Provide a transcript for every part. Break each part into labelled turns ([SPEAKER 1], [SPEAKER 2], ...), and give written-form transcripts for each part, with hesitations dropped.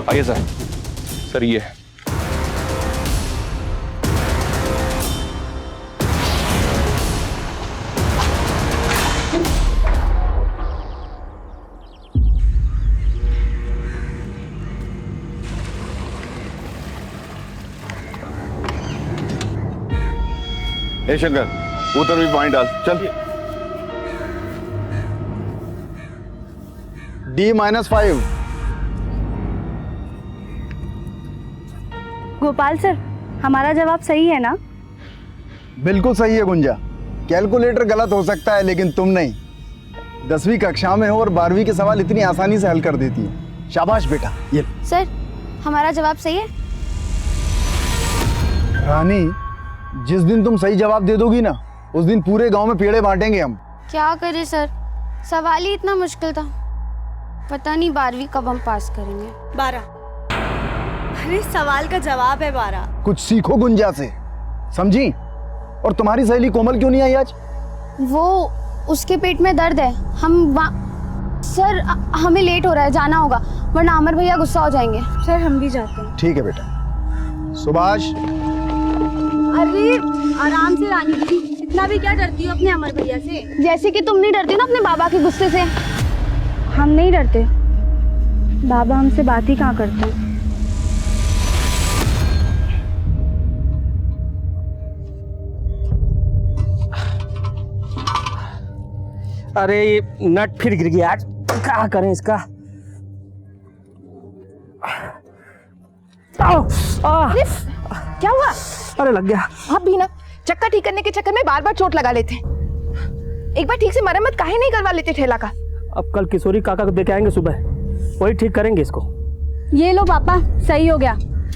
[SPEAKER 1] आइए sir. Sir ये
[SPEAKER 2] हे शंकर, उतर भी पानी डाल, चल।
[SPEAKER 3] D-5।
[SPEAKER 4] गोपाल सर, हमारा जवाब सही है ना?
[SPEAKER 3] बिल्कुल सही है गुंजा। कैलकुलेटर गलत हो सकता है लेकिन तुम नहीं। 10वीं कक्षा में हो और 12वीं के सवाल इतनी आसानी से हल कर देती हो। शाबाश बेटा। ये
[SPEAKER 4] सर, हमारा जवाब सही है।
[SPEAKER 3] रानी, जिस दिन तुम सही जवाब दे दोगी ना, उस दिन पूरे गांव में पेड़े बांटेंगे हम।
[SPEAKER 4] क्या करें सर, सवाल ही इतना मुश्किल था। पता नहीं 12वीं कब हम पास करेंगे।
[SPEAKER 5] 12। अरे सवाल का जवाब है 12।
[SPEAKER 3] कुछ सीखो गुंजा से, समझी? और तुम्हारी सहेली कोमल क्यों नहीं आई आज?
[SPEAKER 4] वो उसके पेट में दर्द है। सर हमें लेट हो रहा है, जाना होगा वरना अमर भैया गुस्सा हो जाएंगे।
[SPEAKER 5] सर हम भी जाते हैं।
[SPEAKER 3] ठीक है बेटा। सुभाष।
[SPEAKER 5] अरे आराम से रानी दीदी, इतना भी क्या डरती हो अपने अमर भैया से?
[SPEAKER 4] जैसे कि तुम नहीं डरती ना अपने बाबा के गुस्से से। हम नहीं डरते, बाबा हमसे बात ही कहाँ करते हैं।
[SPEAKER 6] अरे ये नट फिर गिर गया आज, क्या करें इसका?
[SPEAKER 7] क्या हुआ?
[SPEAKER 6] अरे लग गया।
[SPEAKER 7] आप भी ना चक्का ठीक करने के चक्कर में बार बार चोट लगा लेते। एक बार ठीक से मरम्मत काहे नहीं करवा लेते ठेला का?
[SPEAKER 6] अब कल किशोरी काका को देके आएंगे सुबह, वही ठीक करेंगे इसको।
[SPEAKER 4] ये लो पापा, सही हो गया।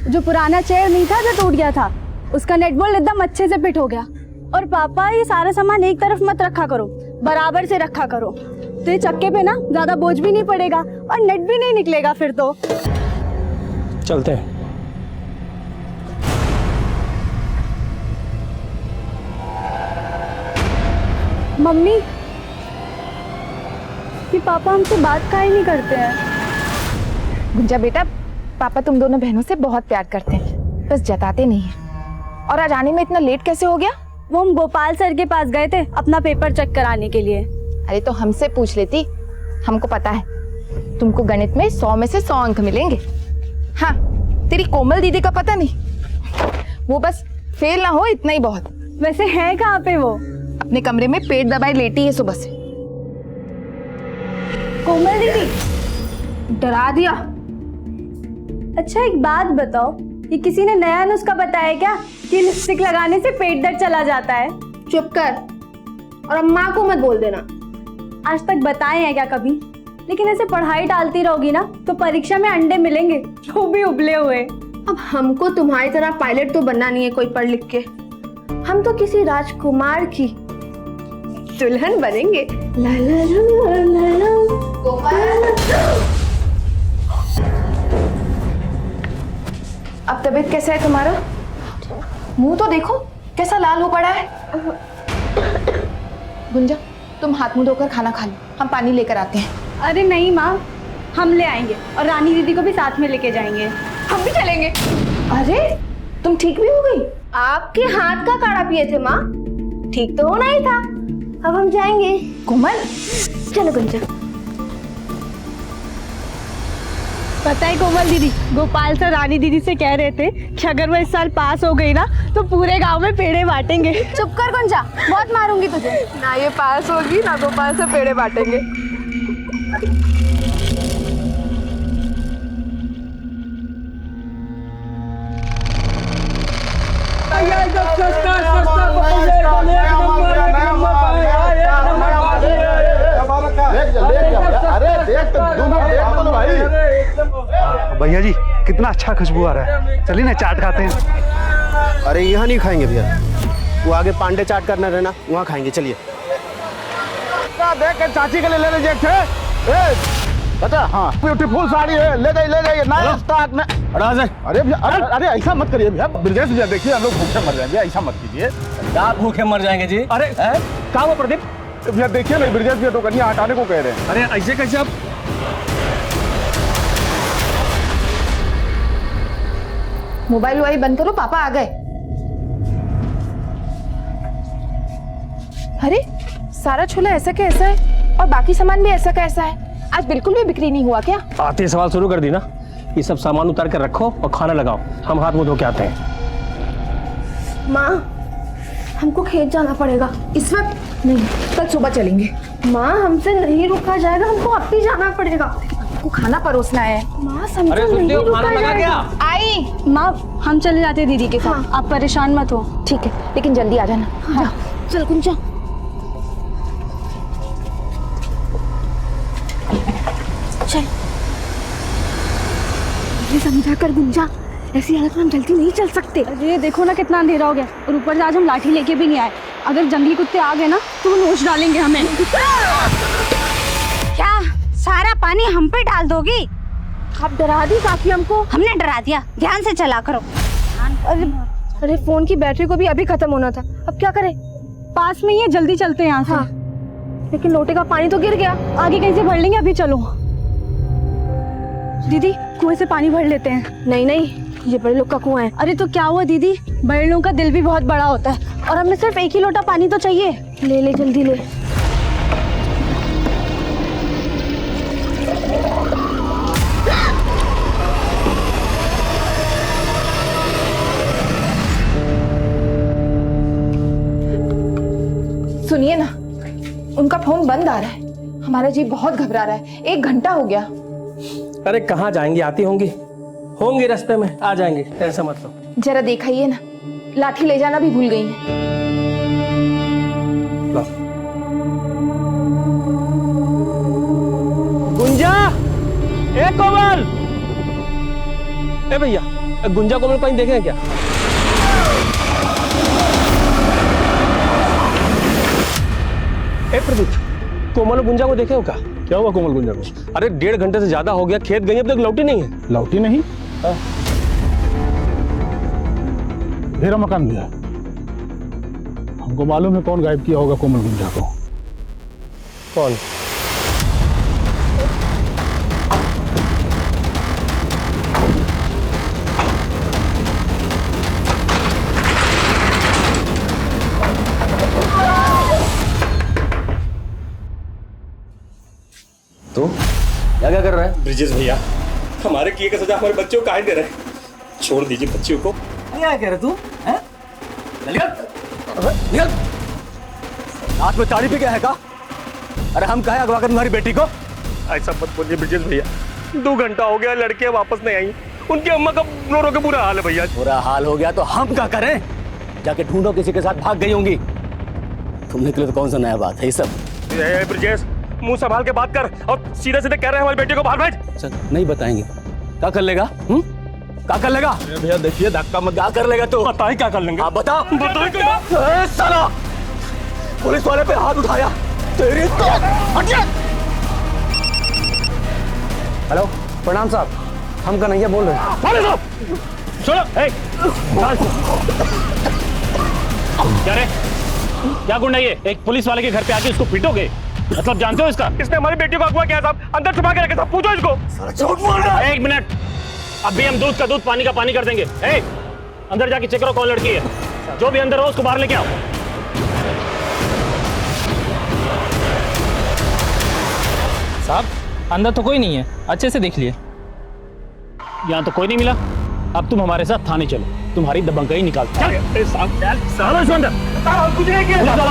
[SPEAKER 4] जो पुराना चेयर नहीं था जो टूट गया था, उसका नेट बोल्ट एकदम अच्छे से फिट हो गया। और पापा ये सारा सामान एक तरफ मत रखा करो, बराबर से रखा करो, तो ये चक्के पे ना ज्यादा बोझ भी नहीं पड़ेगा और नेट भी नहीं निकलेगा फिर तो।
[SPEAKER 6] चलते हैं।
[SPEAKER 4] मम्मी, ये पापा हमसे बात काहे नहीं करते हैं?
[SPEAKER 7] गुंजा बेटा, पापा तुम दोनों बहनों से बहुत प्यार करते हैं, बस जताते नहीं हैं। और आज आने में इतना लेट कैसे हो गया?
[SPEAKER 4] वो हम गोपाल सर के पास गए थे अपना पेपर चेक कराने के लिए।
[SPEAKER 7] अरे तो हमसे पूछ लेती, हमको पता है तुमको गणित में 100 में से 100 अंक मिलेंगे। हाँ, तेरी कोमल दीदी का पता नहीं, वो बस फेल ना हो इतना ही बहुत।
[SPEAKER 4] वैसे है कहाँ पे वो?
[SPEAKER 7] अपने कमरे में पेट दबाए लेटी है सुबह से।
[SPEAKER 4] कोमल दीदी,
[SPEAKER 7] डरा दिया।
[SPEAKER 4] अच्छा एक बात बताओ, ये किसी ने नया नुस्खा बताया क्या कि लिपस्टिक लगाने से पेट दर्द चला जाता है?
[SPEAKER 7] चुप कर, और अम्मा को मत बोल देना।
[SPEAKER 4] आज तक बताए हैं क्या कभी? लेकिन ऐसे पढ़ाई डालती रहोगी ना तो परीक्षा में अंडे मिलेंगे, जो भी उबले हुए।
[SPEAKER 8] अब हमको तुम्हारी तरह पायलट तो बनना नहीं है कोई पढ़ लिख के, हम तो किसी राजकुमार की दुल्हन बनेंगे। ला ला ला ला ला।
[SPEAKER 7] अब तबीयत कैसा है तुम्हारा? मुंह तो देखो कैसा लाल हो पड़ा है। गुंजा, तुम हाथ मुंह धोकर खाना खा लो, हम पानी लेकर आते हैं।
[SPEAKER 4] अरे नहीं माँ, हम ले आएंगे और रानी दीदी को भी साथ में लेके जाएंगे।
[SPEAKER 7] हम भी चलेंगे। अरे तुम ठीक भी हो गई?
[SPEAKER 8] आपके हाथ का काढ़ा पिए थे माँ, ठीक तो होना ही था। अब हम जाएंगे।
[SPEAKER 7] कोमल,
[SPEAKER 8] चलो गुंजा।
[SPEAKER 4] पता है कोमल दीदी, गोपाल सर रानी दीदी से कह रहे थे कि अगर वो इस साल पास हो गई ना तो पूरे गांव में पेड़े बांटेंगे।
[SPEAKER 7] चुप कर गुंजा, बहुत मारूंगी तुझे। ना ये पास होगी ना गोपाल से पेड़े बांटेंगे।
[SPEAKER 9] भैया जी कितना अच्छा खुशबू आ रहा है, चलिए ना चाट खाते हैं।
[SPEAKER 10] अरे यहाँ नहीं खाएंगे भैया, वो आगे पांडे चाट करना रहना, वहाँ खाएंगे। चलिए।
[SPEAKER 3] देख के चाची के लिए ले लीजिए।
[SPEAKER 2] पता? हाँ ब्यूटीफुल साड़ी है, ले जाइए नया स्टॉक में। अरे भैया, अरे ऐसा मत करिए भैया, ब्रजेश भैया देखिए हम लोग भूखे मर जाएंगे, ऐसा मत कीजिए।
[SPEAKER 6] क्या भूखे मर जाएंगे जी? अरे क्या हुआ प्रदीप?
[SPEAKER 2] भैया देखिए ना, ब्रजेश भैया तो कन्या हटाने को कह रहे हैं।
[SPEAKER 6] अरे ऐसे कैसे आप?
[SPEAKER 7] मोबाइल वोबाइल बंद करो, पापा आ गए। अरे सारा छोला ऐसा का ऐसा है और बाकी सामान भी ऐसा का ऐसा है। आज बिल्कुल भी बिक्री नहीं हुआ क्या?
[SPEAKER 6] आते ही सवाल शुरू कर दी ना। ये सब सामान उतार कर रखो और खाना लगाओ, हम हाथ मुंह धो के आते हैं।
[SPEAKER 8] माँ हमको खेत जाना पड़ेगा इस वक्त नहीं, कल सुबह चलेंगे। माँ हमसे नहीं रुका जाएगा, हमको अब भी जाना पड़ेगा।
[SPEAKER 7] आपको खाना परोसना है।
[SPEAKER 8] माँ समझो नहीं रुका जाएगा।
[SPEAKER 7] आई
[SPEAKER 4] माँ हम चले जाते हैं दीदी के साथ, आप परेशान मत हो।
[SPEAKER 7] ठीक है, लेकिन जल्दी आ जाना।
[SPEAKER 8] हाँ। चल गुंजा। चल ये समझा कर गुंजा, ऐसी हालत में हम जल्दी नहीं चल सकते।
[SPEAKER 4] अरे देखो ना कितना अंधेरा हो गया, और ऊपर से आज हम लाठी लेके भी नहीं आए। अगर जंगली कुत्ते आ गए ना तो वो नोच डालेंगे हमें।
[SPEAKER 5] क्या सारा पानी हम पे डाल दोगी?
[SPEAKER 8] आप डरा दी काफी हमको।
[SPEAKER 5] हमने डरा दिया, ध्यान से चला करो।
[SPEAKER 8] अरे फोन की बैटरी को भी अभी खत्म होना था, अब क्या करें?
[SPEAKER 4] पास में ही है, जल्दी चलते हैं यहाँ से।
[SPEAKER 8] हाँ। लेकिन लोटे का पानी तो गिर गया,
[SPEAKER 4] आगे कहीं से भर लेंगे। अभी चलो दीदी, कुएं से पानी भर लेते हैं।
[SPEAKER 8] नहीं ये बड़े लोग का कुआं है।
[SPEAKER 4] अरे तो क्या हुआ दीदी, बड़े लोगों का दिल भी बहुत बड़ा होता है, और हमें सिर्फ एक ही लोटा पानी तो चाहिए।
[SPEAKER 8] ले जल्दी ले।
[SPEAKER 7] सुनिए ना, उनका फोन बंद आ रहा है। हमारा जी बहुत घबरा रहा है, 1 घंटा हो गया।
[SPEAKER 6] अरे कहाँ जाएंगी, आती होंगी रास्ते में, आ जाएंगे, ऐसा मत लो।
[SPEAKER 7] जरा देखिए ना, लाठी ले जाना भी भूल गई है।
[SPEAKER 6] गुंजा, ए कोमल, ए भैया, गुंजा कोमल कहीं देखे हैं क्या? ए प्रदीप, कोमल और गुंजा को देखे हो क्या?
[SPEAKER 2] क्या हुआ कोमल गुंजा को?
[SPEAKER 6] अरे 1.5 घंटे से ज्यादा हो गया, खेत गई अब तक लौटी नहीं है।
[SPEAKER 2] लौटी नहीं? मेरा मकान भी है, हमको मालूम है कौन गायब किया होगा कोमल गुंजा को।
[SPEAKER 6] कौन?
[SPEAKER 11] तो क्या कर रहा है?
[SPEAKER 12] ब्रिजेश भैया, हमारे किए का सजा हमारे बच्चों को काहे दे रहे हैं? छोड़ दीजिए बच्चियों को।
[SPEAKER 11] क्या कह रहे तू? निकल! हाथ में ताड़ी पी गया है का? अरे हम कहे अगवा कर तुम्हारी बेटी को?
[SPEAKER 12] ऐसा मत बोलिए ब्रिजेश भैया, 2 घंटा हो गया, लड़कियां वापस नहीं आई। उनकी अम्मा का रो रो के बुरा हाल है भैया।
[SPEAKER 11] बुरा हाल हो गया तो हम क्या करें? जाके ढूंढो, किसी के साथ भाग गई होंगी। तुम निकले तो कौन सा नया बात है ये सब?
[SPEAKER 12] ब्रिजेश, मुंह संभाल के बात कर, और सीधे सीधे कह रहे हैं हमारी बेटी को बाहर भेज।
[SPEAKER 11] सर नहीं बताएंगे, क्या कर लेगा? क्या कर लेगा?
[SPEAKER 12] भैया देखिए, धक्का मत।
[SPEAKER 11] क्या कर लेगा तू?
[SPEAKER 12] बताइए क्या कर लेंगे।
[SPEAKER 11] आप बताओ।
[SPEAKER 12] बताइए क्या?
[SPEAKER 11] साला पुलिस वाले पे हाथ उठाया तेरी तो। हटिए।
[SPEAKER 6] हेलो, प्रणाम साहब, हम कन्हैया बोल रहे हैं।
[SPEAKER 12] सुनो, क्या रे, क्या गुंडा ये? एक पुलिस वाले के घर पे आके इसको पीटोगे? मतलब जानते हो इसका? इसने हमारी बेटी को अगवा किया साहब, अंदर छुपा के रखे साहब, पूछो इसको।
[SPEAKER 11] झूठ बोल रहा है।
[SPEAKER 12] 1 मिनट, अभी हम दूध का दूध, पानी का पानी कर देंगे। अंदर जाके चेक करो कौन लड़की है, जो भी अंदर हो उसको बाहर लेके आओ।
[SPEAKER 13] साहब अंदर तो कोई नहीं है, अच्छे से देख लिए।
[SPEAKER 12] यहाँ तो कोई नहीं मिला, अब तुम हमारे साथ थाने चलो, तुम्हारी दबंगई निकाल।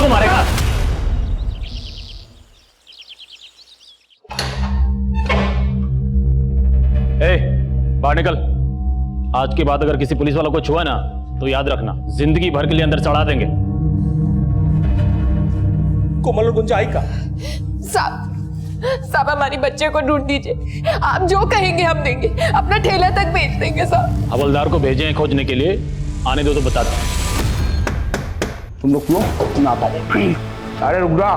[SPEAKER 12] मारेगा। बाहर निकल। आज के बाद अगर किसी पुलिस वाला को छुआ ना तो याद रखना, जिंदगी भर के लिए अंदर चढ़ा देंगे। कोमल और गुंजा आई का?
[SPEAKER 7] साहब हमारी बच्चे को ढूंढ दीजिए, आप जो कहेंगे हम देंगे, अपना ठेला तक बेच देंगे साहब।
[SPEAKER 12] हवलदार को भेजे हैं खोजने के लिए, आने दो तो बताते हैं।
[SPEAKER 2] तुम लोग क्यों ना आता? अरे रुक जा,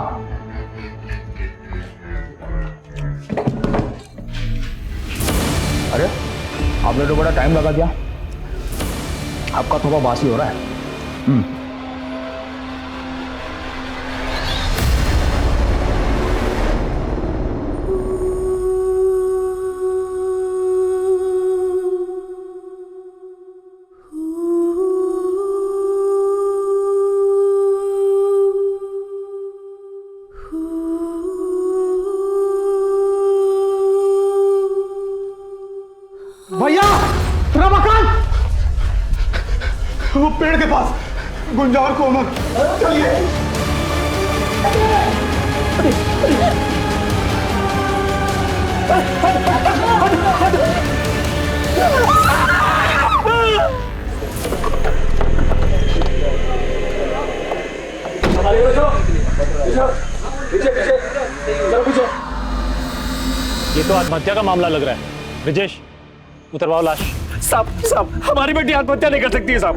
[SPEAKER 2] आपने तो बड़ा टाइम लगा दिया, आपका थोड़ा बासी हो रहा है।
[SPEAKER 9] भैया, रमाकांत, वो पेड़ के पास गुंजा और कोमल, चलिए।
[SPEAKER 12] ये तो आत्महत्या का मामला लग रहा है। ब्रिजेश, उतरवाओ लाश।
[SPEAKER 6] साहब हमारी बेटी आत्महत्या नहीं कर सकती है साहब।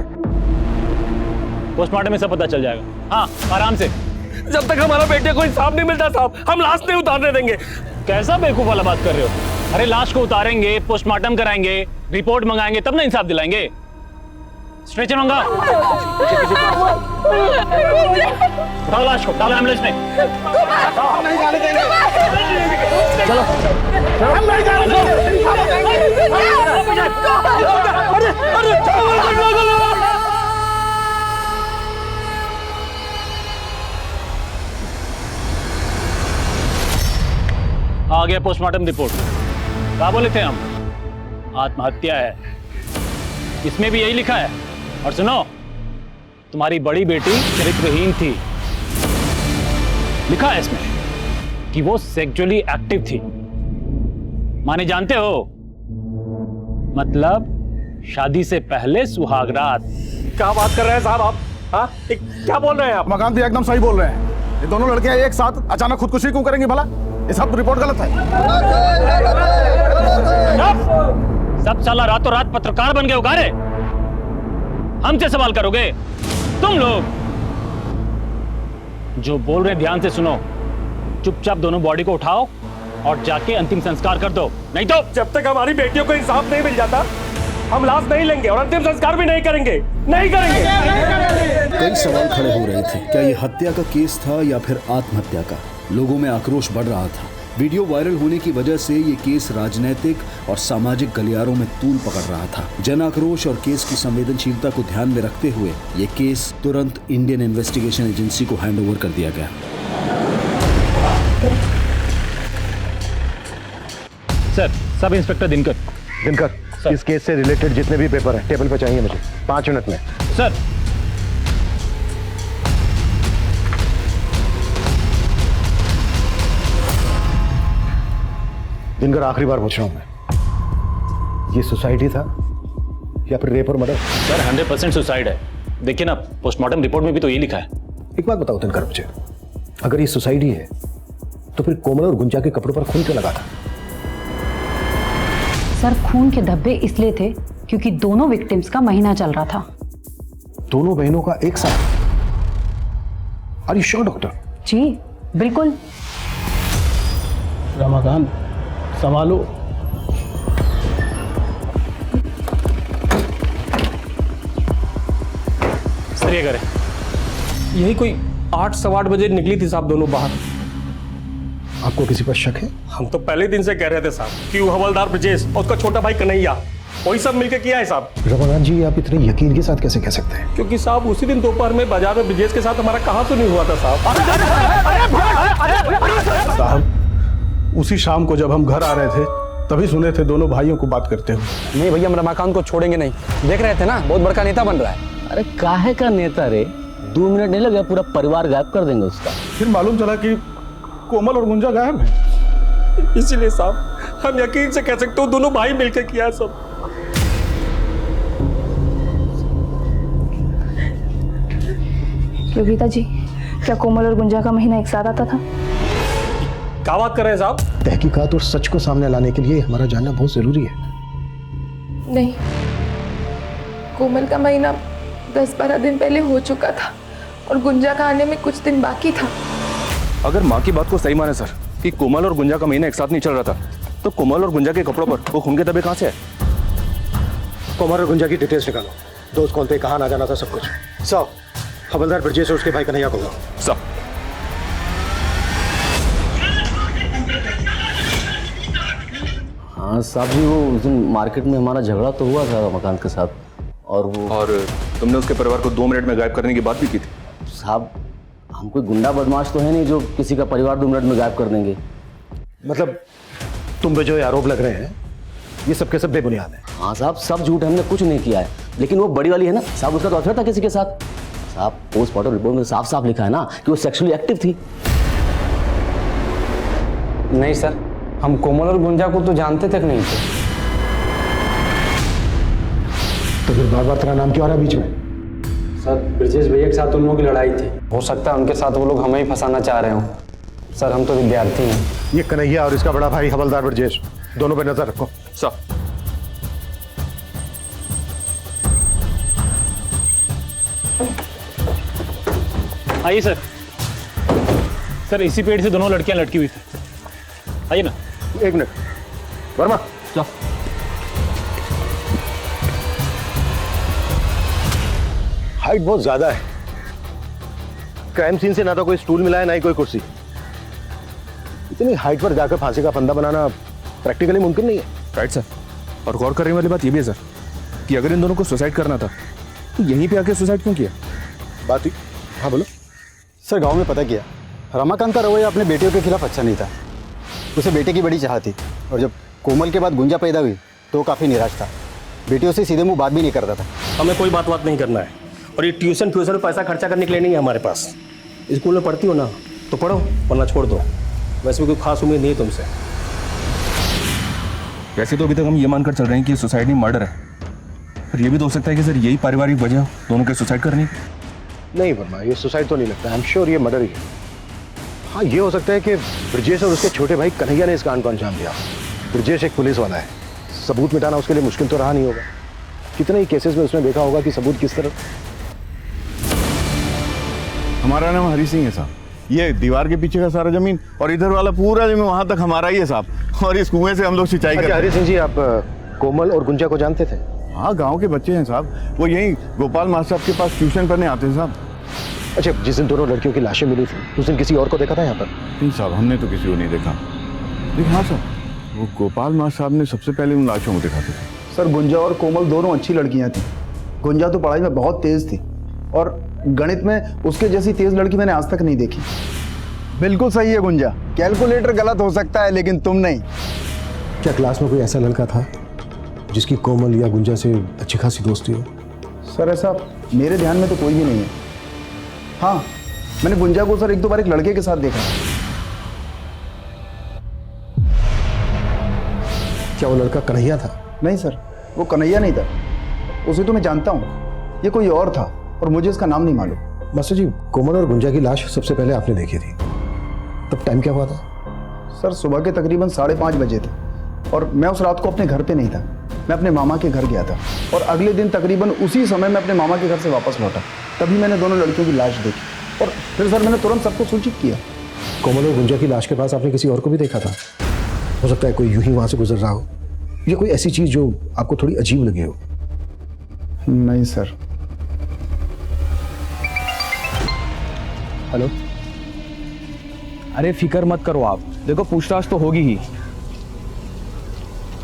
[SPEAKER 12] पोस्टमार्टम में सब पता चल जाएगा। हाँ, आराम से।
[SPEAKER 6] जब तक हमारा बेटे को इंसाफ नहीं मिलता साहब, हम लाश नहीं उतारने देंगे।
[SPEAKER 12] कैसा बेवकूफ वाला बात कर रहे हो? अरे लाश को उतारेंगे, पोस्टमार्टम कराएंगे, रिपोर्ट मंगाएंगे, तब ना इंसाफ दिलाएंगे। स्ट्रेचर मंगाओ। उठाओ लाश को, डालो एम्बुलेंस में।
[SPEAKER 9] नहीं जाने देंगे।
[SPEAKER 12] चलो,
[SPEAKER 9] हम नहीं जाने देंगे।
[SPEAKER 12] आ गया पोस्टमार्टम रिपोर्ट। क्या बोले थे हम? आत्महत्या है। इसमें भी यही लिखा है। और सुनो, तुम्हारी बड़ी बेटी चरित्रहीन थी। लिखा है इसमें कि वो सेक्सुअली एक्टिव थी। माने जानते हो, मतलब शादी से पहले सुहागरात।
[SPEAKER 6] क्या बात कर रहे हैं साहब आप? हाँ, क्या बोल रहे हैं आप?
[SPEAKER 2] रमाकांत जी एकदम सही बोल रहे हैं। ये दोनों लड़कियां एक साथ अचानक खुदकुशी क्यों करेंगी भला? ये सब रिपोर्ट गलत है।
[SPEAKER 12] सब साला रातों रात पत्रकार बन गए उगारे। हमसे सवाल करोगे? तुम लोग जो बोल रहे ध्यान से सुनो। चुपचाप दोनों बॉडी को उठाओ और जाके अंतिम संस्कार कर दो, नहीं तो
[SPEAKER 6] जब तक हमारी बेटियों को इंसाफ नहीं मिल जाता, हम लाश नहीं लेंगे और अंतिम संस्कार भी नहीं करेंगे। नहीं करेंगे।
[SPEAKER 14] कई सवाल खड़े हो रहे थे। क्या ये हत्या का केस था या फिर आत्महत्या का? लोगों में आक्रोश बढ़ रहा था। वीडियो वायरल होने की वजह से ये केस राजनीतिक और सामाजिक गलियारों में तूल पकड़ रहा था। जन आक्रोश और केस की संवेदनशीलता को ध्यान में रखते हुए ये केस तुरंत इंडियन इन्वेस्टिगेशन एजेंसी को हैंडओवर कर दिया गया।
[SPEAKER 12] Sir, sub inspector Dinkar.
[SPEAKER 10] Dinkar, इस केस से रिलेटेड जितने भी पेपर हैं टेबल पे चाहिए मुझे 5 मिनट में।
[SPEAKER 12] सर।
[SPEAKER 10] दिनकर, आखिरी बार पूछ रहा हूं मैं, ये सुसाइड था या फिर रेप और मर्डर?
[SPEAKER 12] सर 100% सुसाइड है। देखिए ना, पोस्टमार्टम रिपोर्ट में भी तो ये लिखा है।
[SPEAKER 10] एक बात बताओ दिनकर मुझे, अगर ये सुसाइड ही है तो फिर कोमल और गुंजा के कपड़ों पर खून क्यों लगा था?
[SPEAKER 15] सर, खून के धब्बे इसलिए थे क्योंकि दोनों विक्टिम्स का महीना चल रहा था।
[SPEAKER 10] दोनों बहनों का एक साथ? Are you sure doctor?
[SPEAKER 15] जी बिल्कुल।
[SPEAKER 6] रमाकांत, संभालो।
[SPEAKER 12] सर करे
[SPEAKER 6] यही कोई 8 सवा 8 बजे निकली थी साहब दोनों बाहर।
[SPEAKER 10] आपको किसी पर शक है?
[SPEAKER 6] हम तो पहले दिन से कह रहे थे साहब कि वो हवलदार ब्रिजेश और उसका छोटा भाई कन्हैया, वही सब मिलकर किया है साहब।
[SPEAKER 10] रमाकांत जी, आप इतने यकीन के साथ कैसे कह सकते हैं?
[SPEAKER 6] क्योंकि साहब उसी दिन दोपहर में बाजार में ब्रिजेश के साथ हमारा कहाँ तो नहीं हुआ था साहब।
[SPEAKER 9] साहब, उसी शाम को जब हम घर आ रहे थे तभी सुने थे दोनों भाइयों को बात करते हुए।
[SPEAKER 11] नहीं भैया, हम रमाकांत को छोड़ेंगे नहीं। देख रहे थे ना, बहुत बड़का नेता बन रहा है।
[SPEAKER 16] अरे काहे का नेता रे? 2 मिनट नहीं लगे, पूरा परिवार गायब कर देंगे उसका।
[SPEAKER 9] फिर मालूम चला कि कोमल और गुंजा गायब है।
[SPEAKER 6] इसीलिए साहब हम यकीन से कह सकते हो दोनों भाई मिलकर किया है सब।
[SPEAKER 7] योगिता जी, क्या कोमल और गुंजा का महीना एक साथ आता था?
[SPEAKER 6] क्या बात कर रहे हैं साहब?
[SPEAKER 10] तहकीकात और सच को सामने लाने के लिए हमारा जानना बहुत जरूरी है।
[SPEAKER 7] नहीं, कोमल का महीना 10-12 दिन पहले हो चुका था और गुंजा का आने में कुछ दिन बाकी था।
[SPEAKER 1] अगर माँ की बात को सही माने सर कि कोमल और गुंजा का महीना एक साथ नहीं चल रहा था, तो कोमल और गुंजा के कपड़ों पर वो खून के धब्बे कहाँ से है?
[SPEAKER 10] कोमल और गुंजा की डिटेल्स निकालो, दोस्त कौन थे, कहाँ ना जाना था, सब कुछ। सब हवलदार ब्रजेश और उसके भाई कन्हैया को लाओ।
[SPEAKER 1] सब।
[SPEAKER 16] हाँ साहब जी, वो उस दिन मार्केट में हमारा झगड़ा तो हुआ था रमाकांत के साथ, और
[SPEAKER 1] तुमने उसके परिवार को 2 मिनट में गायब करने की बात भी की थी।
[SPEAKER 16] साहब हम कोई गुंडा बदमाश तो है नहीं जो किसी का परिवार 2 मिनट में गायब कर देंगे।
[SPEAKER 10] मतलब तुम पे जो ये आरोप लग रहे हैं ये सब के सब बेबुनियाद है।
[SPEAKER 16] हाँ साहब, सब झूठ है, हमने कुछ नहीं किया है। लेकिन वो बड़ी वाली है ना साहब, उसका तो अफेयर था किसी के साथ। साहब पोस्टमार्टम रिपोर्ट में साफ साफ लिखा है ना कि वो सेक्सुअली एक्टिव थी।
[SPEAKER 13] नहीं सर, हम कोमल और गुंजा को तो जानते तक नहीं थे।
[SPEAKER 10] तो फिर बार बार तेरा नाम क्यों आ रहा है बीच में?
[SPEAKER 13] सर ब्रजेश भैया के साथ उन लोगों की लड़ाई थी, हो सकता है उनके साथ वो लोग हमें ही फंसाना चाह रहे हो। सर हम तो विद्यार्थी हैं।
[SPEAKER 10] ये कन्हैया और इसका बड़ा भाई हवलदार ब्रजेश, दोनों पे नजर रखो।
[SPEAKER 1] सब।
[SPEAKER 12] आइए सर। सर इसी पेड़ से दोनों लड़कियां लटकी हुई थी, आइए ना।
[SPEAKER 10] 1 मिनट वर्मा,
[SPEAKER 12] जाओ।
[SPEAKER 10] हाइट बहुत ज्यादा है। क्राइम सीन से ना तो कोई स्टूल मिला है ना ही कोई कुर्सी। इतनी हाइट पर जाकर फांसी का फंदा बनाना प्रैक्टिकली मुमकिन नहीं है।
[SPEAKER 1] Right sir. और गौर करने वाली बात यह भी है सर कि अगर इन दोनों को सुसाइड करना था तो यहीं पे आके सुसाइड क्यों किया?
[SPEAKER 10] बात ही। हाँ बोलो।
[SPEAKER 3] सर गांव में पता किया, रमाकांत का रवैया अपने बेटियों के खिलाफ अच्छा नहीं था। उसे बेटे की बड़ी चाह थी, और जब कोमल के बाद गुंजा पैदा हुई तो वो काफ़ी निराश था। बेटियों से सीधे मुंह बात भी नहीं करता था।
[SPEAKER 6] हमें कोई बात नहीं करना है, और ये ट्यूशन में पैसा खर्चा करने के लिए नहीं है हमारे पास। स्कूल में पढ़ती हो ना तो पढ़ो, वरना छोड़ दो। वैसे भी कोई खास उम्मीद नहीं है तुमसे।
[SPEAKER 1] वैसे तो अभी तक हम ये मानकर चल रहे हैं कि सुसाइड नहीं मर्डर है, पर यह भी तो हो सकता है कि सर यही पारिवारिक वजह हो दोनों के सुसाइड करने की।
[SPEAKER 10] नहीं वर्मा, ये सुसाइड तो नहीं लगता। आई एम श्योर ये मर्डर ही है। हाँ ये हो सकता है कि ब्रजेश और उसके छोटे भाई कन्हैया ने इस कांड को अंजाम दिया। ब्रजेश एक पुलिस वाला है, सबूत मिटाना उसके लिए मुश्किल तो रहा नहीं होगा। कितने ही केसेस में उसने देखा होगा कि सबूत किस तरह।
[SPEAKER 2] हमारा नाम हरी सिंह है साहब। ये दीवार के पीछे का सारा जमीन और इधर वाला पूरा जमीन वहां तक हमारा ही है साहब, और इस कुएं से हम लोग सिंचाई करते हैं।
[SPEAKER 10] हरी सिंह जी, आप कोमल और गुंजा को जानते थे?
[SPEAKER 2] हाँ, गांव के बच्चे हैं साहब। वो यहीं गोपाल मास्टर साहब के पास ट्यूशन पढ़ने आते हैं साहब।
[SPEAKER 10] अच्छा, जिस दिन दोनों लड़कियों की लाशें मिली थी उस दिन किसी और को देखा था यहाँ पर?
[SPEAKER 2] नहीं साहब, हमने तो किसी को नहीं देखा। लेकिन हाँ सर, वो गोपाल मास्टर साहब ने सबसे पहले उन लाशों को देखा था।
[SPEAKER 3] सर गुंजा और कोमल दोनों अच्छी लड़कियां थी। गुंजा तो पढ़ाई में बहुत तेज थी, और गणित में उसके जैसी तेज लड़की मैंने आज तक नहीं देखी। बिल्कुल सही है गुंजा, कैलकुलेटर गलत हो सकता है लेकिन तुम नहीं।
[SPEAKER 10] क्या क्लास में कोई ऐसा लड़का था जिसकी कोमल या गुंजा से अच्छी खासी दोस्ती हो?
[SPEAKER 3] सर ऐसा मेरे ध्यान में तो कोई भी नहीं है। हाँ, मैंने गुंजा को सर 1-2 बार एक लड़के के साथ देखा।
[SPEAKER 10] क्या वो लड़का कन्हैया था?
[SPEAKER 3] नहीं सर, वो कन्हैया नहीं था। उसे तो मैं जानता हूँ, ये कोई और था और मुझे इसका नाम नहीं मालूम।
[SPEAKER 10] मास्टर जी, कोमल और गुंजा की लाश सबसे पहले आपने देखी थी, तब टाइम क्या हुआ था?
[SPEAKER 3] सर सुबह के तकरीबन 5:30 बजे थे, और मैं उस रात को अपने घर पे नहीं था। मैं अपने मामा के घर गया था, और अगले दिन तकरीबन उसी समय मैं अपने मामा के घर से वापस लौटा। तभी मैंने दोनों लड़कियों की लाश देखी, और फिर सर मैंने तुरंत सबको सूचित किया।
[SPEAKER 10] कोमल और गुंजा की लाश के पास आपने किसी और को भी देखा था? हो सकता है कोई यूं ही वहां से गुजर रहा हो, या कोई ऐसी चीज जो आपको थोड़ी अजीब लगी हो?
[SPEAKER 3] नहीं सर।
[SPEAKER 1] हेलो। अरे फिक्र मत करो आप, देखो पूछताछ तो होगी ही,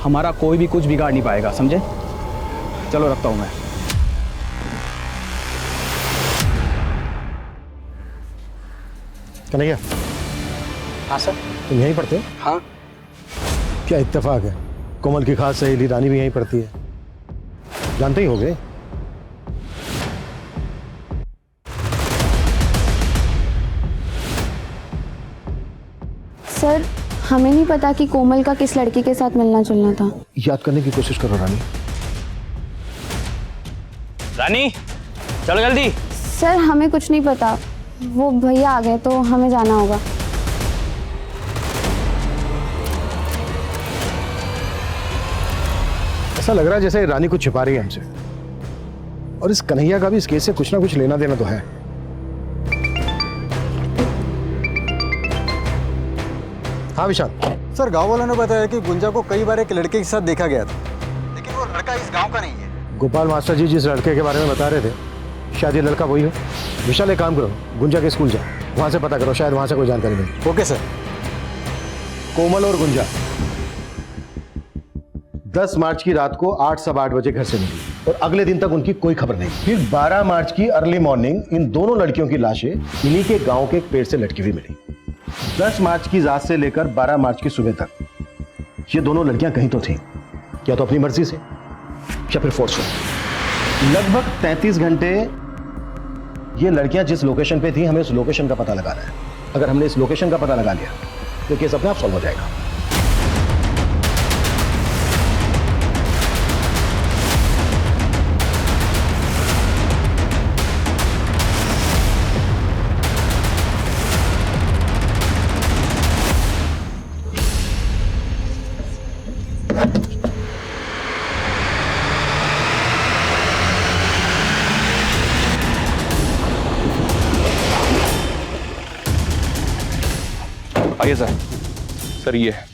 [SPEAKER 1] हमारा कोई भी कुछ बिगाड़ नहीं पाएगा, समझे? चलो रखता हूं मैं।
[SPEAKER 10] कन्हैया।
[SPEAKER 13] हाँ सर।
[SPEAKER 10] तुम यहीं पढ़ते हो?
[SPEAKER 13] हाँ।
[SPEAKER 10] क्या इत्तेफाक है, कोमल की खास सहेली रानी भी यहीं पढ़ती है, जानते ही होगे।
[SPEAKER 8] सर हमें नहीं पता कि कोमल का किस लड़की के साथ मिलना जुलना था।
[SPEAKER 10] याद करने की कोशिश करो रानी।
[SPEAKER 12] रानी चलो जल्दी।
[SPEAKER 8] सर हमें कुछ नहीं पता, वो भैया आ गए तो हमें जाना होगा।
[SPEAKER 10] ऐसा लग रहा है जैसे रानी कुछ छिपा रही है हमसे, और इस कन्हैया का भी इस केस से कुछ ना कुछ लेना देना तो है। हाँ विशाल।
[SPEAKER 3] सर गांव वालों ने बताया कि गुंजा को कई बार एक लड़के के साथ देखा गया था, लेकिन वो लड़का इस गांव का नहीं है।
[SPEAKER 10] गोपाल मास्टर जी जिस लड़के के बारे में बता रहे थे, शायद ये लड़का वही हो। विशाल एक काम करो, गुंजा के स्कूल जाओ, वहाँ से पता करो, शायद वहाँ से कोई जानकारी मिले।
[SPEAKER 6] Okay sir.
[SPEAKER 10] कोमल और गुंजा 10 मार्च की रात को 8 सवा 8 बजे घर से निकली और अगले दिन तक उनकी कोई खबर नहीं। फिर 12 मार्च की अर्ली मॉर्निंग इन दोनों लड़कियों की लाशें इन्हीं के गांव के एक पेड़ से लटकी हुई मिली। 10 मार्च की रात से लेकर 12 मार्च की सुबह तक ये दोनों लड़कियां कहीं तो थीं, या तो अपनी मर्जी से या फिर फोर्सफुल। लगभग 33 घंटे ये लड़कियां जिस लोकेशन पे थी, हमें उस लोकेशन का पता लगाना है। अगर हमने इस लोकेशन का पता लगा लिया तो केस अपने आप सॉल्व हो जाएगा।
[SPEAKER 1] आइए सर। सर ये है।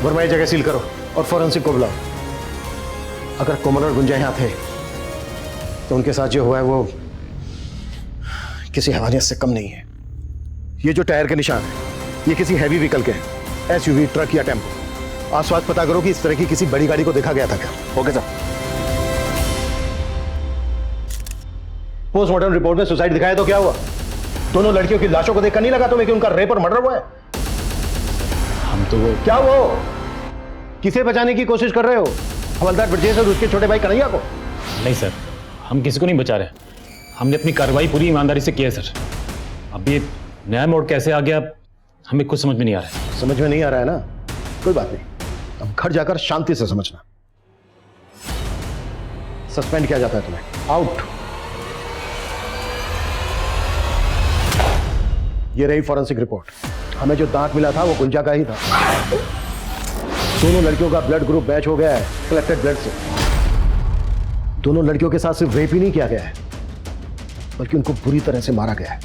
[SPEAKER 10] वर्मा ये जगह सील करो और फॉरेंसिक को बुलाओ। अगर कोमल और गुंजा यहाँ थे तो उनके साथ जो हुआ है वो किसी हैवानियत से कम नहीं है। ये जो टायर के निशान है ये किसी हैवी व्हीकल के हैं, एसयूवी, ट्रक या टेम्पो। आसपास पता करो कि इस तरह की किसी बड़ी गाड़ी को देखा गया था क्या।
[SPEAKER 1] Okay sir.
[SPEAKER 10] पोस्टमार्टम रिपोर्ट में सुसाइड दिखाया तो क्या हुआ? दोनों लड़कियों की लाशों को देखकर नहीं लगा तुम्हें कि उनका रेप और मर्डर हुआ है?
[SPEAKER 12] हम तो वो
[SPEAKER 10] क्या वो किसे बचाने की कोशिश कर रहे हो? हवलदार ब्रजेश और उसके छोटे भाई कन्हैया को?
[SPEAKER 12] नहीं सर, हम किसी को नहीं बचा रहे। हमने अपनी कार्रवाई पूरी ईमानदारी से की है सर। अब ये नया मोड़ कैसे आ गया हमें कुछ समझ में नहीं आ रहा है।
[SPEAKER 10] समझ में नहीं आ रहा है ना? कोई बात नहीं, अब घर जाकर शांति से समझना। सस्पेंड किया जाता है तुम्हें। आउट। ये रही फॉरेंसिक रिपोर्ट। हमें जो दांत मिला था वो गुंजा का ही था। दोनों लड़कियों का ब्लड ग्रुप मैच हो गया है कलेक्टेड ब्लड से। दोनों लड़कियों के साथ सिर्फ रेप ही नहीं किया गया है बल्कि उनको बुरी तरह से मारा गया है।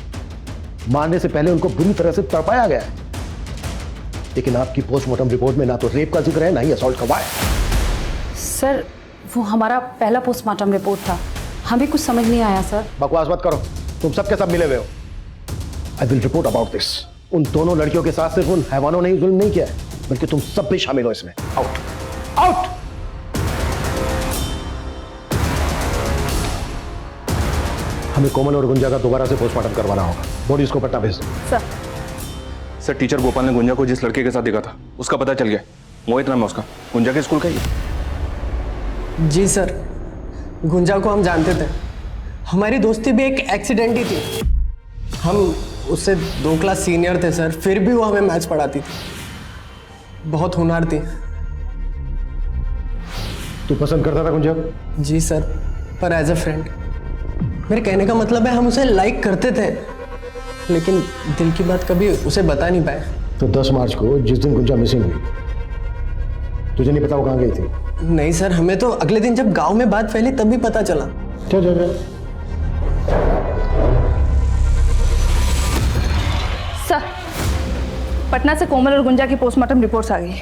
[SPEAKER 10] मारने से पहले उनको बुरी तरह से तड़पाया गया है। लेकिन आपकी पोस्टमार्टम रिपोर्ट में ना तो रेप का जिक्र है ना ही असॉल्ट का वार।
[SPEAKER 15] सर वो हमारा पहला पोस्टमार्टम रिपोर्ट था, हमें कुछ समझ नहीं आया सर।
[SPEAKER 10] बकवास मत करो, तुम सबके सब मिले हुए हो। I will report about this. उन दोनों लड़कियों के साथ सिर्फ उन हैवानों ने ही जुल्म नहीं किया है बल्कि तुम सब भी शामिल हो इसमें। Out out. हमें कोमल और गुंजा का दोबारा से पोस्टमार्टम करवाना होगा। बॉडीज को पटना भेज दो।
[SPEAKER 1] सर टीचर गोपाल ने गुंजा को जिस लड़के के साथ देखा था उसका पता चल गया। मोहित नाम है उसका, गुंजा के स्कूल का ही।
[SPEAKER 17] जी सर, गुंजा को हम जानते थे। हमारी दोस्ती भी एक एक्सीडेंट ही थी। हम उससे 2 क्लास सीनियर थे सर, फिर भी वो हमें मैथ्स पढ़ाती थी। बहुत होनहार थी।
[SPEAKER 10] तू पसंद करता था गुंजा?
[SPEAKER 17] जी सर, पर एज अ फ्रेंड। मेरे कहने का मतलब है हम उसे लाइक करते थे लेकिन दिल की बात कभी उसे बता नहीं पाए।
[SPEAKER 10] तो 10 मार्च को जिस दिन गुंजा मिसिंग हुई तुझे नहीं पता वो कहाँ गई थी?
[SPEAKER 17] नहीं सर, हमें तो अगले दिन जब गांव में बात फैली तभी पता चला।
[SPEAKER 10] चल
[SPEAKER 4] सर पटना से कोमल और गुंजा की पोस्टमार्टम रिपोर्ट्स आ गई।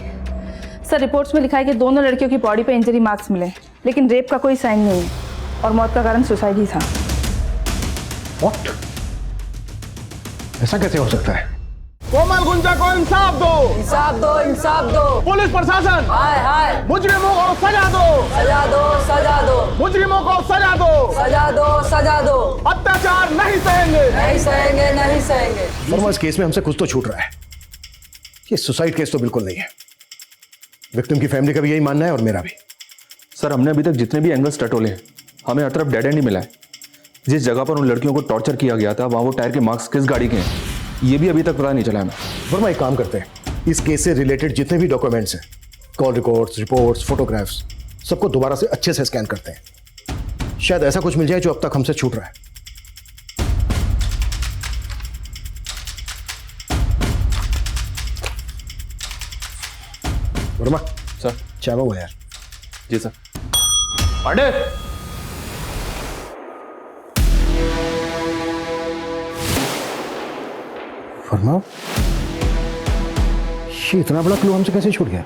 [SPEAKER 4] सर रिपोर्ट्स में लिखा है कि दोनों लड़कियों की बॉडी पे इंजरी मार्क्स मिले लेकिन रेप का कोई साइन नहीं है और मौत का कारण सुसाइड ही था।
[SPEAKER 10] What? ऐसा कैसे हो सकता है?
[SPEAKER 2] कोमल गुंजा को इंसाफ दो,
[SPEAKER 17] इंसाफ दो, इंसाफ दो।
[SPEAKER 2] पुलिस प्रशासन
[SPEAKER 17] हाय हाय।
[SPEAKER 2] मुजरिमों को सजा दो,
[SPEAKER 17] सजा दो, सजा दो।
[SPEAKER 2] मुजरिमों को सजा दो,
[SPEAKER 17] सजा दो, सजा दो।
[SPEAKER 2] अत्याचार नहीं सहेंगे,
[SPEAKER 17] नहीं सहेंगे, नहीं सहेंगे।
[SPEAKER 10] वर्मा इस केस में हमसे कुछ तो छूट रहा है। ये सुसाइड केस तो बिल्कुल नहीं है। विक्टिम की फैमिली का भी यही मानना है और मेरा भी।
[SPEAKER 1] सर हमने अभी तक जितने भी एंगल्स टटोले हैं हमें हर तरफ डेड एंड ही मिला है। जिस जगह पर उन लड़कियों को टॉर्चर किया गया था वहाँ वो टायर के मार्क्स किस गाड़ी के हैं ये भी अभी तक पता नहीं चला हमें।
[SPEAKER 10] वर्मा एक काम करते हैं, इस केस से रिलेटेड जितने भी डॉक्यूमेंट्स हैं, कॉल रिकॉर्ड्स, रिपोर्ट्स, फोटोग्राफ्स, सबको दोबारा से अच्छे से स्कैन करते हैं। शायद ऐसा कुछ मिल जाए जो अब तक हमसे छूट रहा है। वर्मा
[SPEAKER 1] सर
[SPEAKER 10] चाय मंगवा यार।
[SPEAKER 1] जी सर। पांडे
[SPEAKER 10] वर्मा, ये इतना बड़ा क्लू हमसे कैसे छूट गया?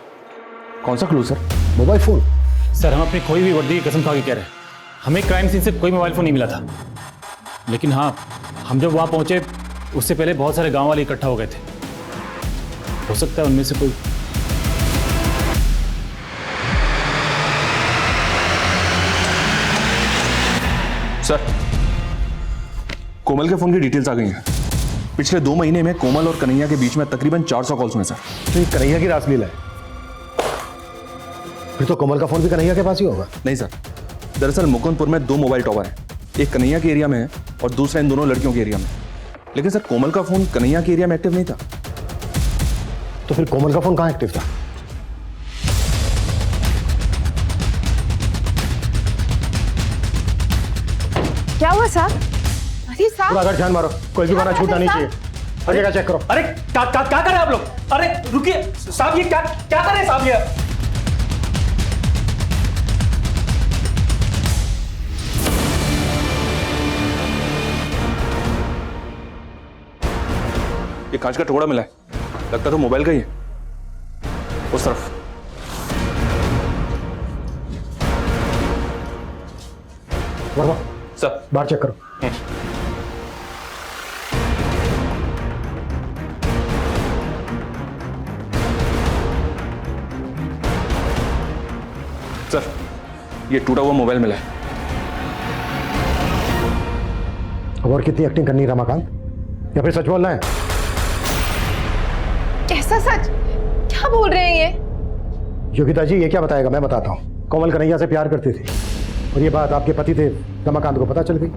[SPEAKER 1] कौन सा clue sir?
[SPEAKER 10] Mobile phone.
[SPEAKER 12] Sir हम अपनी खोई हुई वर्दी की कसम खा के कह रहे हैं, हमें क्राइम सीन से कोई मोबाइल फोन नहीं मिला था। लेकिन हाँ, हम जब वहाँ पहुँचे उससे पहले बहुत सारे गांव वाले इकट्ठा हो गए थे। हो सकता है उनमें से कोई।
[SPEAKER 1] सर कोमल के फोन की डिटेल्स आ गई हैं। पिछले 2 महीने में कोमल और कन्हैया के बीच में तकरीबन 400 कॉल्स हुए सर।
[SPEAKER 10] तो ये कन्हैया की रासलीला है? फिर तो कोमल का फोन भी कन्हैया के पास ही होगा।
[SPEAKER 1] नहीं सर, दरअसल मुकुंदपुर में 2 मोबाइल टॉवर हैं, एक कन्हैया के एरिया में है और दूसरा इन दोनों लड़कियों के एरिया में। लेकिन सर कोमल का फोन कन्हैया के एरिया में एक्टिव नहीं था।
[SPEAKER 10] तो फिर कोमल का फोन कहाँ एक्टिव था?
[SPEAKER 7] क्या हुआ साहब? अरे साहब,
[SPEAKER 10] पूरा घर ध्यान मारो, कोई भी बना छूटना नहीं चाहिए। हर जगह चेक करो।
[SPEAKER 6] अरे क्या कर रहे हैं आप लोग? अरे रुकिए साहब, ये क्या कर रहे हैं साहब?
[SPEAKER 1] ये कांच का टुकड़ा मिला है, लगता तो मोबाइल का ही है। उस तरफ।
[SPEAKER 10] वर्मा
[SPEAKER 1] सर
[SPEAKER 10] बाहर चेक करो।
[SPEAKER 1] सर ये टूटा हुआ मोबाइल मिला है।
[SPEAKER 10] और कितनी एक्टिंग करनी है रमाकांत, या फिर सच बोलना है?
[SPEAKER 7] कैसा सच? क्या बोल रहे हैं ये?
[SPEAKER 10] योगिता जी, ये क्या बताएगा? मैं बताता हूँ। कोमल कन्हैया से प्यार करती थी और ये बात आपके पति थे रमाकांत को पता चल गई,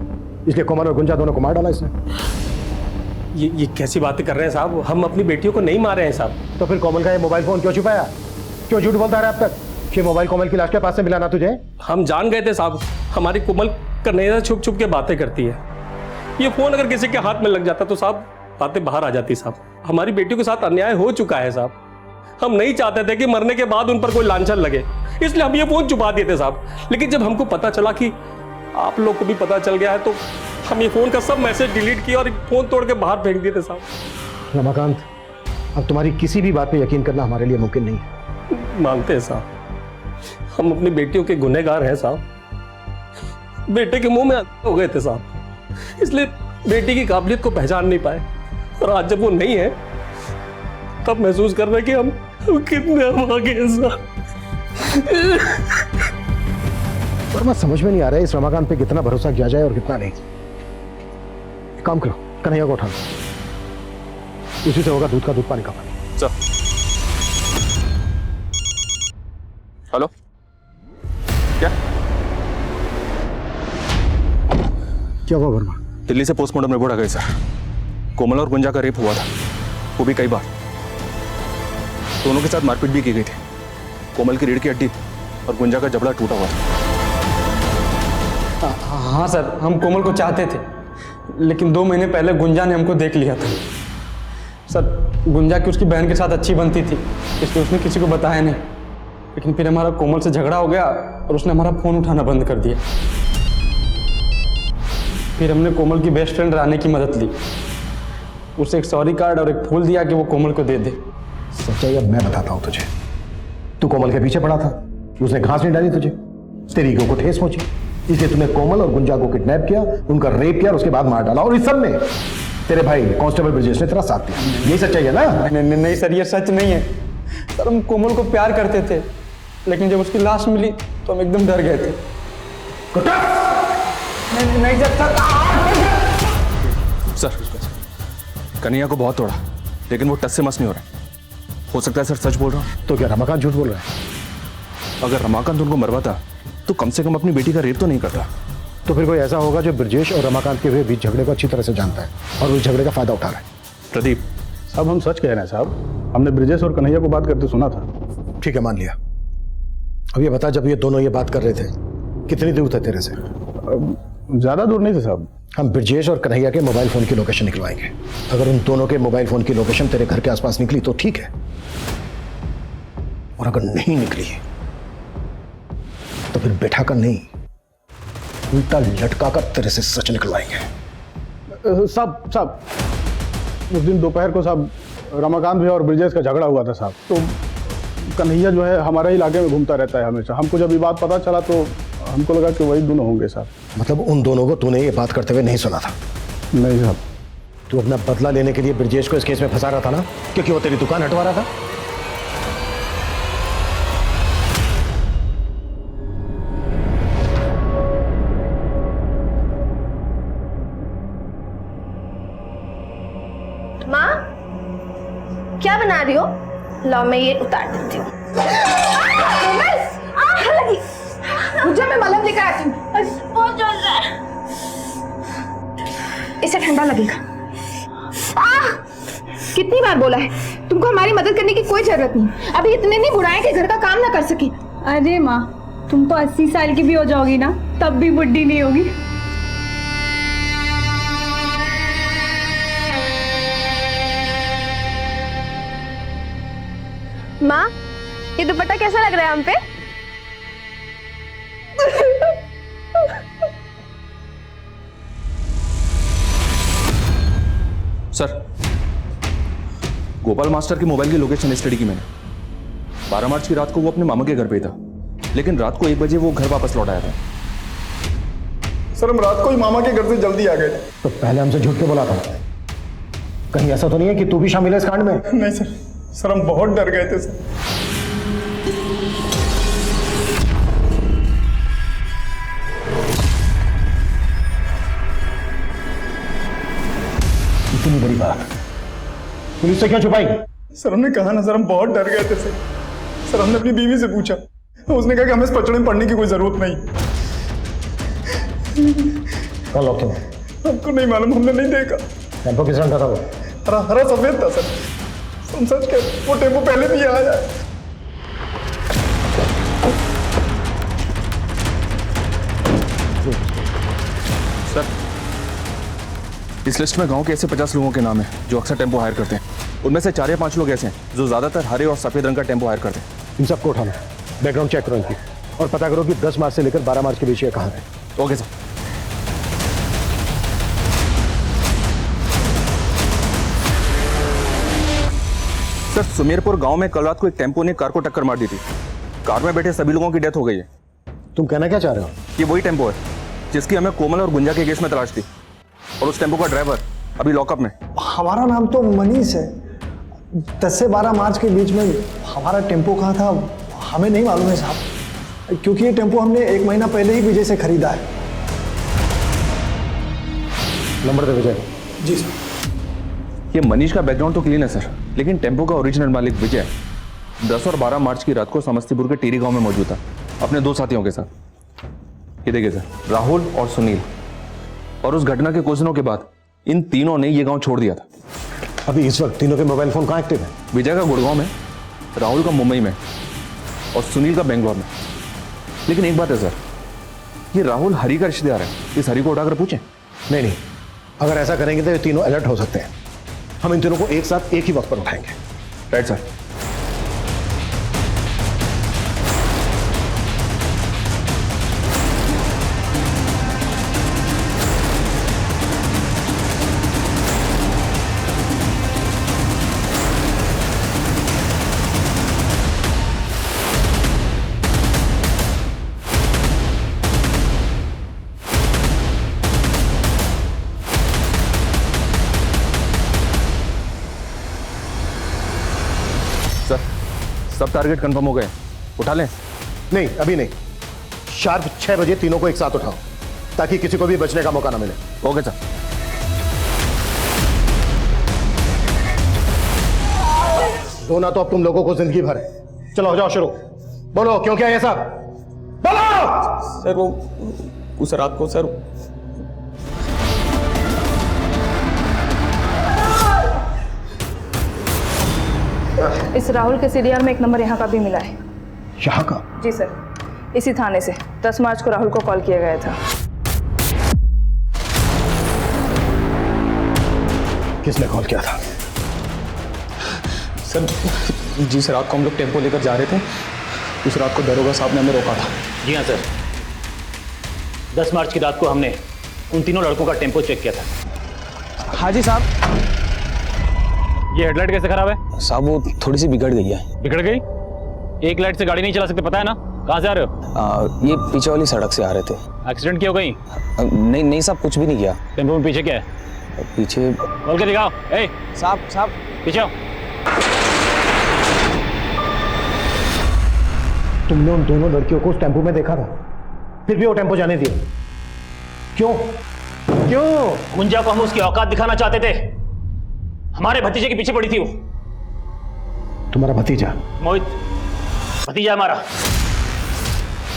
[SPEAKER 10] इसलिए कोमल और गुंजा दोनों को मार डाला इसने।
[SPEAKER 6] ये कैसी बातें कर रहे हैं साहब? हम अपनी बेटियों को नहीं मारे हैं साहब।
[SPEAKER 10] तो फिर कोमल का ये मोबाइल फोन क्यों छुपाया? क्यों झूठ बोलता रहा अब तक? ये मोबाइल कोमल की लाश के पास से मिलाना तुझे?
[SPEAKER 6] हम जान गए थे साहब, हमारी कोमल कन्हैया छुप छुप के बातें करती है। ये फोन अगर किसी के हाथ में लग जाता तो साहब बातें बाहर आ जाती साहब। हमारी बेटी के साथ अन्याय हो चुका है साहब। हम नहीं चाहते थे कि मरने के बाद उन पर कोई लांछन लगे, इसलिए हम ये फोन छुपा दिए थे साहब। लेकिन जब हमको पता चला कि आप लोग को भी पता चल गया है तो हम ये फोन का सब मैसेज डिलीट किया और फोन तोड़ के बाहर फेंक दिए थे साहब।
[SPEAKER 10] रमाकांत, अब तुम्हारी किसी भी बात पे यकीन करना हमारे लिए मुमकिन नहीं है।
[SPEAKER 6] मानते हैं साहब, हम अपनी बेटियों के गुनहगार हैं साहब। बेटे के मुंह में हो गए थे साहब, इसलिए बेटी की काबिलियत को पहचान नहीं पाए। और आज जब वो नहीं है तब महसूस कर रहे हैं कि हम कितने आगे हैं साहब।
[SPEAKER 10] पर मैं समझ में नहीं आ रहा है इस रमाकांत पे कितना भरोसा किया जाए और कितना नहीं। एक काम करो, कन्हैया को उठा लो, उसी से होगा दूध का दूध पानी का पानी।
[SPEAKER 1] सर हेलो,
[SPEAKER 10] क्या हुआ वर्मा?
[SPEAKER 1] दिल्ली से पोस्टमार्टम रिपोर्ट आ गई सर। कोमल और गुंजा का रेप हुआ था, वो भी कई बार। दोनों के साथ मारपीट भी की गई थी। कोमल की रीढ़ की हड्डी और गुंजा का जबड़ा टूटा हुआ था।
[SPEAKER 13] हाँ सर, हम कोमल को चाहते थे, लेकिन 2 महीने पहले गुंजा ने हमको देख लिया था। सर गुंजा की उसकी बहन के साथ अच्छी बनती थी, इसलिए उसने किसी को बताया नहीं। लेकिन फिर हमारा कोमल से झगड़ा हो गया और उसने हमारा फ़ोन उठाना बंद कर दिया। फिर हमने कोमल की बेस्ट फ्रेंड रानी की मदद ली, उसे एक सॉरी कार्ड और एक फूल दिया कि वो कोमल को दे दे।
[SPEAKER 10] सच्चाई अब मैं बताता हूँ तुझे। तू कोमल के पीछे पड़ा था, उसने घास नहीं डाली तुझे, तेरी ईगो को ठेस पहुंची, इसलिए तूने कोमल और गुंजा को किडनैप किया, उनका रेप किया और उसके बाद मार डाला। और इस सब में तेरे भाई कांस्टेबल ब्रजेश ने तेरा साथ दिया। यही सच्चाई है ना?
[SPEAKER 13] नहीं सर, ये सच नहीं है सर। हम कोमल को प्यार करते थे, लेकिन जब उसकी लाश मिली तो हम एकदम डर गए थे। नहीं
[SPEAKER 1] सर, कन्हैया को बहुत तोड़ा, लेकिन वो टस से मस नहीं हो रहा। हो सकता है सर सच बोल रहा हूँ।
[SPEAKER 10] तो क्या रमाकांत झूठ बोल रहा है?
[SPEAKER 1] अगर रमाकांत उनको मरवाता तो कम से कम अपनी बेटी का रेप तो नहीं करता।
[SPEAKER 10] तो फिर कोई ऐसा होगा जो ब्रजेश और रमाकांत के हुए बीच झगड़े को अच्छी तरह से जानता है और उस झगड़े का फायदा उठा रहा है।
[SPEAKER 1] प्रदीप
[SPEAKER 2] साहब, हम सच कह रहे हैं साहब, हमने ब्रजेश और कन्हैया को बात करते सुना था।
[SPEAKER 10] ठीक है, मान लिया। अब ये बता, जब ये दोनों ये बात कर रहे थे कितनी दूर थे तेरे से?
[SPEAKER 2] ज्यादा दूर नहीं थे साहब।
[SPEAKER 10] हम ब्रजेश और कन्हैया के मोबाइल फोन की लोकेशन निकलवाएंगे। अगर उन दोनों के मोबाइल फोन की लोकेशन तेरे घर के आसपास निकली तो ठीक है, और अगर नहीं निकली तो फिर बैठा कर नहीं, उल्टा लटका कर तेरे से सच निकलवाएंगे।
[SPEAKER 2] साहब उस दिन दोपहर को साहब रमाकांत भैया और ब्रिजेश का झगड़ा हुआ था साहब। तो कन्हैया जो है हमारे इलाके में घूमता रहता है हमेशा। हमको जब ये बात पता चला तो हमको लगा कि वही दोनों होंगे साहब।
[SPEAKER 10] मतलब उन दोनों को तूने ये बात करते हुए नहीं सुना था?
[SPEAKER 2] नहीं साहब।
[SPEAKER 10] तू अपना बदला लेने के लिए ब्रिजेश को इस केस में फंसा रहा था ना, क्योंकि वो तेरी दुकान हटवा रहा था।
[SPEAKER 8] माँ क्या बना रही हो? लो मैं ये उतार देती हूँ। लगी मुझे, मैं मलहम लेकर आती हूँ। बहुत जल रहा है, इसे ठंडा लगेगा। कितनी बार बोला है तुमको हमारी मदद करने की कोई जरूरत नहीं। अभी इतने नहीं बुढ़ाए कि घर का काम ना कर सके।
[SPEAKER 4] अरे माँ, तुम तो 80 साल की भी हो जाओगी ना, तब भी बुढ़ी नहीं होगी।
[SPEAKER 8] माँ ये दुपट्टा कैसा लग रहा है हम पे?
[SPEAKER 1] सर, गोपाल मास्टर की मोबाइल की लोकेशन स्टडी की मैंने। 12 मार्च की रात को वो अपने मामा के घर पे था, लेकिन रात को 1 बजे वो घर वापस लौट आया था।
[SPEAKER 2] सर हम रात को ही मामा के घर से जल्दी आ गए थे।
[SPEAKER 10] तो पहले हमसे झूठ क्यों बोला था? कहीं ऐसा तो नहीं है कि तू भी शामिल है इस कांड में?
[SPEAKER 2] नहीं सर हम बहुत डर गए थे सर।
[SPEAKER 10] इतनी बड़ी बात पुलिस से क्यों छुपाई?
[SPEAKER 2] सर हमने कहा ना सर, हम बहुत डर गए थे सर। सर हमने अपनी बीवी से पूछा, उसने कहा कि हमें इस पचड़े में पड़ने की कोई जरूरत नहीं।
[SPEAKER 10] कल लॉक क्यों?
[SPEAKER 2] हमको नहीं मालूम, हमने नहीं देखा।
[SPEAKER 10] टेम्पो किस रंग का था वो?
[SPEAKER 2] हरा सफेद था सर। हम सच कह, वो टेम्पो पहले भी आया।
[SPEAKER 1] सर, इस लिस्ट में गांव के ऐसे 50 लोगों के नाम हैं जो अक्सर टेम्पो हायर करते हैं। उनमें से 4 या 5 लोग ऐसे हैं जो ज्यादातर हरे और सफेद रंग का टेम्पो हायर करते हैं।
[SPEAKER 10] इन सबको उठाना, बैकग्राउंड चेक करो इनकी, और पता करो कि 10 मार्च से लेकर 12 मार्च के बीच ये कहाँ है।
[SPEAKER 1] Okay sir. सर, सुमेरपुर गांव में कल रात को एक टेम्पो ने कार को टक्कर मार दी थी। कार में बैठे सभी लोगों की डेथ हो गई है।
[SPEAKER 10] तुम कहना क्या चाह रहे हो?
[SPEAKER 1] ये वही टेम्पो है जिसकी हमें कोमल और गुंजा के केस में तलाश थी, और उस टेम्पो का ड्राइवर अभी लॉकअप में।
[SPEAKER 17] हमारा नाम तो मनीष है। 10 से 12 मार्च के बीच में हमारा टेम्पो कहाँ था हमें नहीं मालूम है साहब, क्योंकि ये टेम्पो हमने 1 महीना पहले ही विजय से खरीदा है।
[SPEAKER 10] नंबर दे विजय।
[SPEAKER 17] जी सर।
[SPEAKER 1] ये मनीष का बैकग्राउंड तो क्लीन है सर, लेकिन टेम्पो का ओरिजिनल मालिक विजय 10 और 12 मार्च की रात को समस्तीपुर के टीरी गांव में मौजूद था अपने 2 साथियों के साथ। ये देखिए सर, राहुल और सुनील। और उस घटना के कुछ दिनों के बाद इन तीनों ने ये गांव छोड़ दिया था।
[SPEAKER 10] अभी इस वक्त तीनों के मोबाइल फोन कहाँ एक्टिव है?
[SPEAKER 1] विजय का गुड़गांव में, राहुल का मुंबई में और सुनील का बेंगलोर में। लेकिन एक बात है सर, ये राहुल हरी का रिश्तेदार है। इस हरी को उठाकर पूछें।
[SPEAKER 10] नहीं, अगर ऐसा करेंगे तो ये तीनों अलर्ट हो सकते हैं। हम इन तीनों को एक साथ एक ही वक्त पर उठाएंगे।
[SPEAKER 1] Right sir. सब टारगेट कंफर्म हो गए, उठा लें?
[SPEAKER 10] नहीं, अभी नहीं। शार्प 6 बजे तीनों को एक साथ उठाओ ताकि किसी को भी बचने का मौका ना मिले।
[SPEAKER 1] Okay sir.
[SPEAKER 10] रोना तो अब तुम लोगों को जिंदगी भर है। चलो हो जाओ शुरू। बोलो क्यों क्या ये सब? बोलो।
[SPEAKER 6] सर वो उस रात को सर
[SPEAKER 7] इस राहुल के सीडीआर में एक नंबर यहाँ का भी मिला है।
[SPEAKER 10] यहाँ का?
[SPEAKER 7] जी सर, इसी थाने से 10 मार्च को राहुल को कॉल किया गया था।
[SPEAKER 10] किसने कॉल किया था?
[SPEAKER 13] सर जिस रात को हम लोग टेम्पो लेकर जा रहे थे उस रात को दरोगा साहब ने हमें रोका था।
[SPEAKER 12] जी हाँ सर, 10 मार्च की रात को हमने उन तीनों लड़कों का टेम्पो चेक किया था।
[SPEAKER 13] हाँ जी साहब।
[SPEAKER 12] ये हेडलाइट कैसे खराब है?
[SPEAKER 13] साहब वो थोड़ी सी बिगड़ गई है।
[SPEAKER 12] बिगड़ गई? एक लाइट से गाड़ी नहीं चला सकते, पता है ना? कहाँ से आ रहे हो?
[SPEAKER 13] ये पीछे वाली सड़क से आ रहे थे।
[SPEAKER 12] एक्सीडेंट किया हो कहीं?
[SPEAKER 13] नहीं साहब, कुछ भी नहीं किया।
[SPEAKER 12] टेम्पो में पीछे क्या है?
[SPEAKER 13] पीछे
[SPEAKER 12] बोल के दिखाओ। ए
[SPEAKER 13] साहब
[SPEAKER 12] पीछे आओ।
[SPEAKER 10] तुमने उन दोनों लड़कियों को उस टेम्पो में देखा था, फिर भी वो टेम्पो जाने दिया क्यों? क्यों?
[SPEAKER 12] गुंजा को हम उसकी औकात दिखाना चाहते थे। हमारे भतीजे के पीछे पड़ी थी वो।
[SPEAKER 10] तुम्हारा भतीजा?
[SPEAKER 12] मोहित भतीजा हमारा।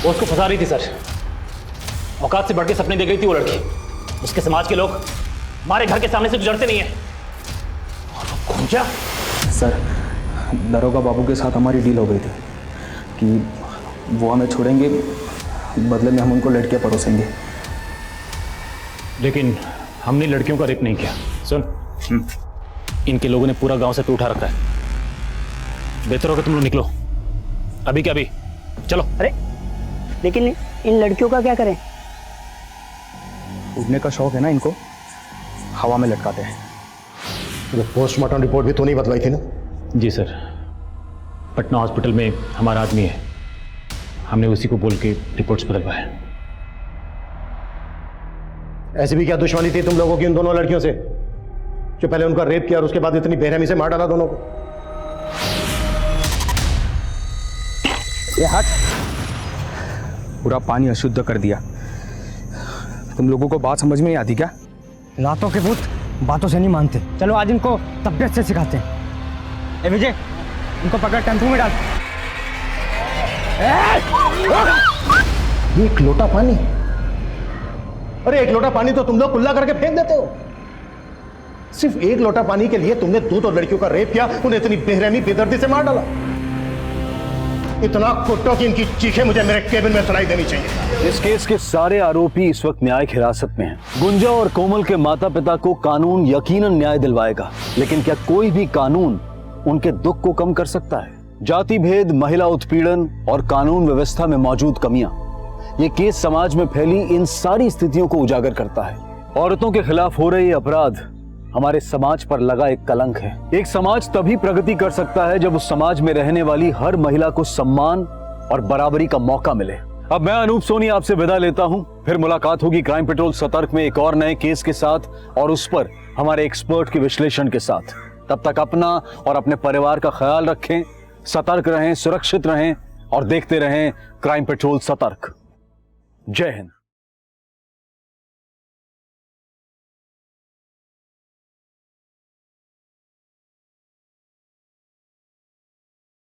[SPEAKER 12] वो उसको फंसा रही थी सर। औकात से बढ़ के सपने देख रही थी वो लड़की। उसके समाज के लोग हमारे घर के सामने से गुजरते नहीं है। और वो गुंजा?
[SPEAKER 13] सर दरोगा बाबू के साथ हमारी डील हो गई थी कि वो हमें छोड़ेंगे, बदले में हम उनको लड़कियां परोसेंगे।
[SPEAKER 12] लेकिन हमने लड़कियों का रेप नहीं किया। सुन, इनके लोगों ने पूरा गांव से तो उठा रखा है। बेहतर होगा तुम लोग निकलो अभी के अभी। चलो।
[SPEAKER 11] अरे लेकिन इन लड़कियों का क्या करें?
[SPEAKER 13] उड़ने का शौक है ना इनको, हवा में लटकाते हैं।
[SPEAKER 10] तो पोस्टमार्टम रिपोर्ट भी तो नहीं बदलाई थी ना?
[SPEAKER 12] जी सर, पटना हॉस्पिटल में हमारा आदमी है, हमने उसी को बोल के रिपोर्ट्स बदलवाए।
[SPEAKER 10] ऐसी भी क्या दुश्मनी थी तुम लोगों की उन दोनों लड़कियों से जो पहले उनका रेप किया और उसके बाद इतनी बेरहमी से मार डाला दोनों को?
[SPEAKER 13] ये हट। पूरा पानी अशुद्ध कर दिया। तुम लोगों को बात समझ में नहीं आती क्या?
[SPEAKER 11] लातों के भूत बातों से नहीं मानते। चलो आज इनको तबियत से सिखाते हैं। ए विजय, इनको पकड़ टेम्पो में डाल।
[SPEAKER 10] एक लोटा पानी? अरे एक लोटा पानी तो तुम लोग कुल्ला करके फेंक देते हो। सिर्फ एक लोटा पानी के लिए तुमने दो लड़कियों का रेप किया, उन्हें इतनी बेरहमी बेदर्दी से मार डाला। इतना कुट्टो कि इनकी चीखें मुझे मेरे केबिन में सुनाई देनी चाहिए।
[SPEAKER 14] इस केस के सारे आरोपी इस वक्त न्यायिक हिरासत में हैं। गुंजा और कोमल के माता पिता को कानून यकीनन न्याय दिलवाएगा, लेकिन क्या कोई भी कानून उनके दुख को कम कर सकता है? जाति भेद, महिला उत्पीड़न और कानून व्यवस्था में मौजूद कमियां, ये केस समाज में फैली इन सारी स्थितियों को उजागर करता है। औरतों के खिलाफ हो रहे अपराध हमारे समाज पर लगा एक कलंक है। एक समाज तभी प्रगति कर सकता है जब उस समाज में रहने वाली हर महिला को सम्मान और बराबरी का मौका मिले। अब मैं अनूप सोनी आपसे विदा लेता हूं। फिर मुलाकात होगी क्राइम पेट्रोल सतर्क में एक और नए केस के साथ और उस पर हमारे एक्सपर्ट के विश्लेषण के साथ। तब तक अपना और अपने परिवार का ख्याल रखें, सतर्क रहें, सुरक्षित रहें और देखते रहें क्राइम पेट्रोल सतर्क। जय हिंद।